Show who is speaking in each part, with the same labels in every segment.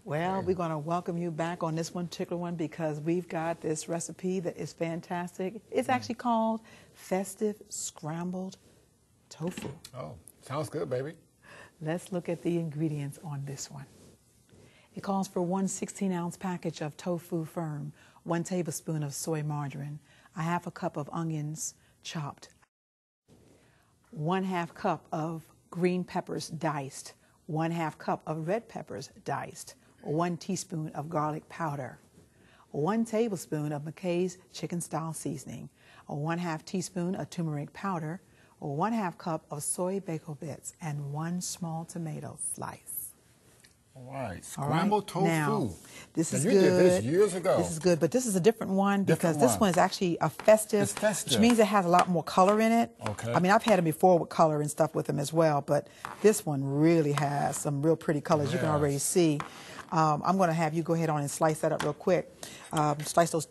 Speaker 1: Well, we're going to welcome you back on this one particular one because we've got this recipe that is fantastic. It's actually called Festive Scrambled Tofu.
Speaker 2: Oh, sounds good, baby. Let's
Speaker 1: look at the ingredients on this one. It calls for 1 16-ounce package of tofu firm, 1 tablespoon of soy margarine, 1/2 cup of onions chopped, 1/2 cup of green peppers diced, 1/2 cup of red peppers diced, 1 teaspoon of garlic powder, 1 tablespoon of McKay's chicken style seasoning, 1/2 teaspoon of turmeric powder, 1/2 cup of soy bagel bits, and 1 small tomato slice.
Speaker 2: All right, scrambled tofu.
Speaker 1: Now, this is
Speaker 2: you
Speaker 1: good.
Speaker 2: You did this years ago.
Speaker 1: This is good, but this is a different one because this one is actually a festive,
Speaker 2: it's festive,
Speaker 1: which means it has a lot more color in it.
Speaker 2: Okay.
Speaker 1: I mean, I've had them before with color and stuff with them as well, but this one really has some real pretty colors. You can already see. I'm going to have you go ahead on and slice that up real quick. Slice those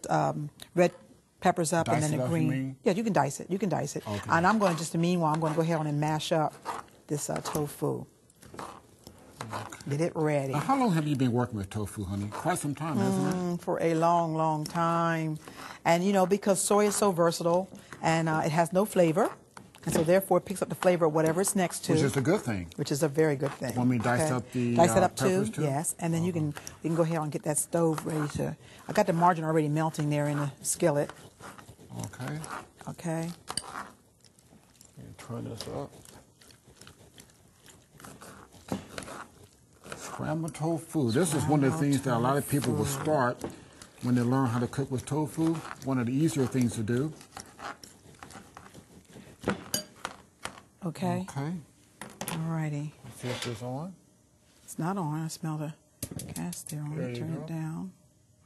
Speaker 1: red peppers up
Speaker 2: dice
Speaker 1: and then the green. Yeah, you can dice it. You can dice it.
Speaker 2: Okay.
Speaker 1: And I'm going to just meanwhile, I'm going to go ahead on and mash up this tofu. Get it ready.
Speaker 2: Now, how long have you been working with tofu, honey? Quite some time, hasn't it?
Speaker 1: For a long, long time. And, you know, because soy is so versatile and it has no flavor, and so therefore it picks up the flavor of whatever it's next to.
Speaker 2: Which is a good thing.
Speaker 1: Which is a very good thing.
Speaker 2: Want me to dice up the
Speaker 1: dice it up
Speaker 2: peppers
Speaker 1: too? Yes. And then you can go ahead and get that stove ready to. I got the margarine already melting there in the skillet.
Speaker 2: Okay.
Speaker 1: Okay.
Speaker 2: Turn this up. Scrambled tofu. This is one of the things that a lot of people will start when they learn how to cook with tofu. One of the easier things to do.
Speaker 1: Okay.
Speaker 2: Okay.
Speaker 1: All righty.
Speaker 2: Let's see if this on.
Speaker 1: It's not on. I smell the gas there on it. Turn it down.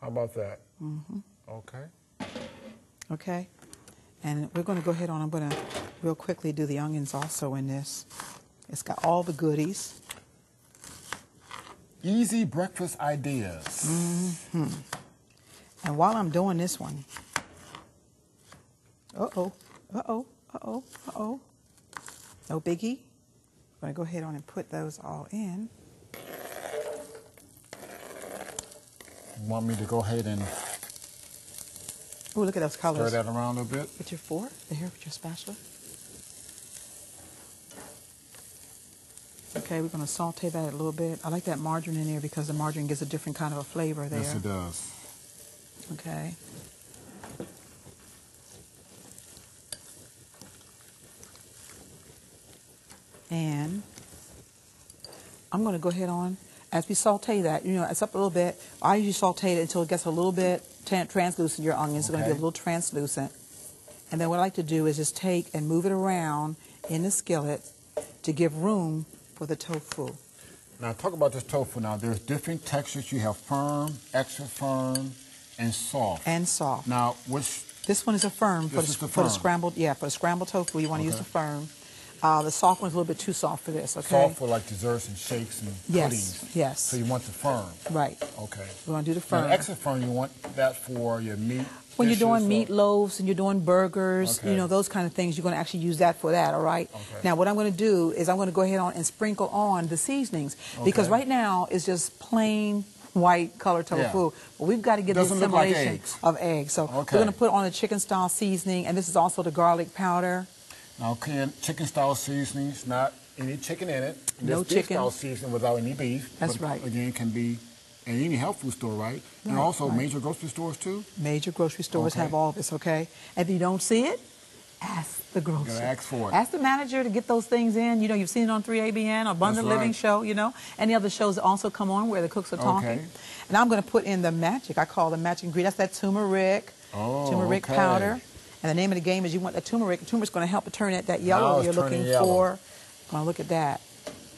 Speaker 2: How about that?
Speaker 1: Mm-hmm.
Speaker 2: Okay.
Speaker 1: Okay. And we're going to go ahead on. I'm going to real quickly do the onions also in this. It's got all the goodies.
Speaker 2: Easy breakfast ideas.
Speaker 1: Mm-hmm. And while I'm doing this one, uh-oh, uh-oh, uh-oh, uh-oh. No biggie. I'm going to go ahead on and put those all in.
Speaker 2: You want me to go ahead and
Speaker 1: Oh, look at those colors.
Speaker 2: stir that around a little bit?
Speaker 1: With your fork, here with your spatula. Okay, we're going to saute that a little bit. I like that margarine in there because the margarine gives a different kind of a flavor there.
Speaker 2: Yes, it does.
Speaker 1: Okay. And I'm going to go ahead on, as we saute that, you know, it's up a little bit. I usually saute it until it gets a little bit translucent. Your onions are going to be a little translucent. And then what I like to do is just take and move it around in the skillet to give room for the tofu.
Speaker 2: Now, talk about this tofu now. There's different textures. You have firm, extra firm, and soft.
Speaker 1: And soft.
Speaker 2: Now, which...
Speaker 1: This one is a firm for the scrambled, for the scrambled tofu. You want to use the firm. The soft one's a little bit too soft for this, okay?
Speaker 2: Soft for like desserts and shakes and puddings.
Speaker 1: Yes.
Speaker 2: So you want the firm.
Speaker 1: Right.
Speaker 2: Okay.
Speaker 1: We want to do the firm.
Speaker 2: Now, the extra firm, you want that for your meat.
Speaker 1: When you're doing meatloaves and you're doing burgers, you know, those kind of things, you're going to actually use that for that, all right?
Speaker 2: Okay.
Speaker 1: Now, what I'm going to do is I'm going to go ahead on and sprinkle on the seasonings because right now it's just plain white colored tofu. But we've got to get this assimilation of eggs. So we're going to put on the chicken style seasoning, and this is also the garlic powder.
Speaker 2: Now, chicken style seasonings, not any chicken in it.
Speaker 1: No
Speaker 2: chicken. Beef style seasoning without any beef.
Speaker 1: That's right.
Speaker 2: Again, can be in any health food store, right? And also major grocery stores too?
Speaker 1: Major grocery stores have all this, okay? If you don't see it, ask the grocer.
Speaker 2: You gotta ask for it.
Speaker 1: Ask the manager to get those things in. You know, you've seen it on 3ABN or Abundant Living Show, you know. Any other shows that also come on where the cooks are talking. And I'm going to put in the magic. I call the magic ingredient. That's that turmeric. Turmeric powder. And the name of the game is you want the turmeric. Turmeric's going to help to turn it that yellow you're looking for. Going to look at that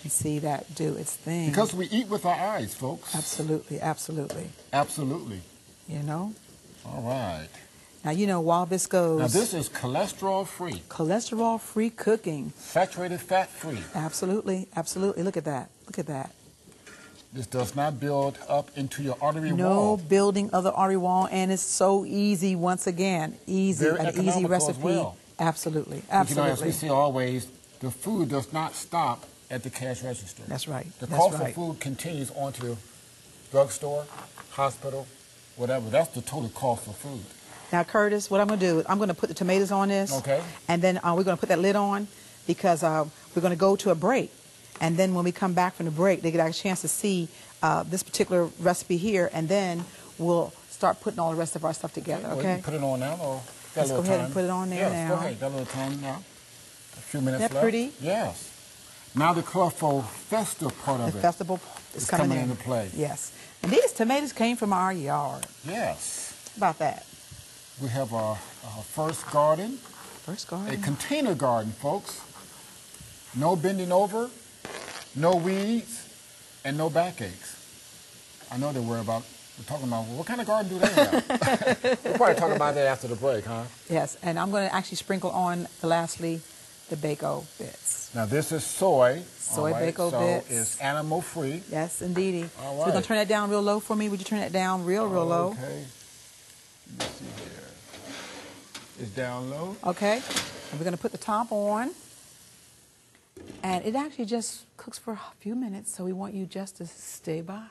Speaker 1: and see that do its thing.
Speaker 2: Because we eat with our eyes, folks.
Speaker 1: Absolutely, absolutely.
Speaker 2: Absolutely.
Speaker 1: You know?
Speaker 2: All right.
Speaker 1: Now, you know, while this goes...
Speaker 2: Now, this is cholesterol-free.
Speaker 1: Cholesterol-free cooking.
Speaker 2: Saturated fat-free.
Speaker 1: Absolutely, absolutely. Look at that. Look at that.
Speaker 2: This does not build up into your artery wall.
Speaker 1: No building of the artery wall, and it's so easy, once again. Easy, an easy recipe.
Speaker 2: As well.
Speaker 1: Absolutely, absolutely.
Speaker 2: You know, as we say always, the food does not stop at the cash register.
Speaker 1: That's right.
Speaker 2: The cost of food continues on to drugstore, hospital, whatever. That's the total cost of food.
Speaker 1: Now, Curtis, what I'm going to do, I'm going to put the tomatoes on this.
Speaker 2: Okay.
Speaker 1: And then we're going to put that lid on because we're going to go to a break. And then when we come back from the break, they get a chance to see this particular recipe here. And then we'll start putting all the rest of our stuff together, okay?
Speaker 2: Well, you can put it on now, or
Speaker 1: let's go ahead and put it on there now.
Speaker 2: Go ahead. Got a little time now. A few minutes
Speaker 1: left.
Speaker 2: left.
Speaker 1: Pretty?
Speaker 2: Yes. Now the colorful festive part of it.
Speaker 1: The festival is coming
Speaker 2: into play.
Speaker 1: Yes. And these tomatoes came from our yard.
Speaker 2: Yes.
Speaker 1: How about that?
Speaker 2: We have our first garden.
Speaker 1: First garden.
Speaker 2: A container garden, folks. No bending over, no weeds, and no backaches. I know they worry about, we're talking about, well, what kind of garden do they have? We'll probably talk about that after the break, huh?
Speaker 1: Yes, and I'm going to actually sprinkle on, lastly, the bacon bits.
Speaker 2: Now, this is soy.
Speaker 1: Soy bacon bits.
Speaker 2: So it's animal-free.
Speaker 1: Yes, indeedy.
Speaker 2: All right.
Speaker 1: So you're going to turn that down real low for me? Would you turn that down real low?
Speaker 2: Okay. Let me see here. It's down low.
Speaker 1: Okay. And we're going to put the top on. And it actually just cooks for a few minutes, so we want you just to stay by.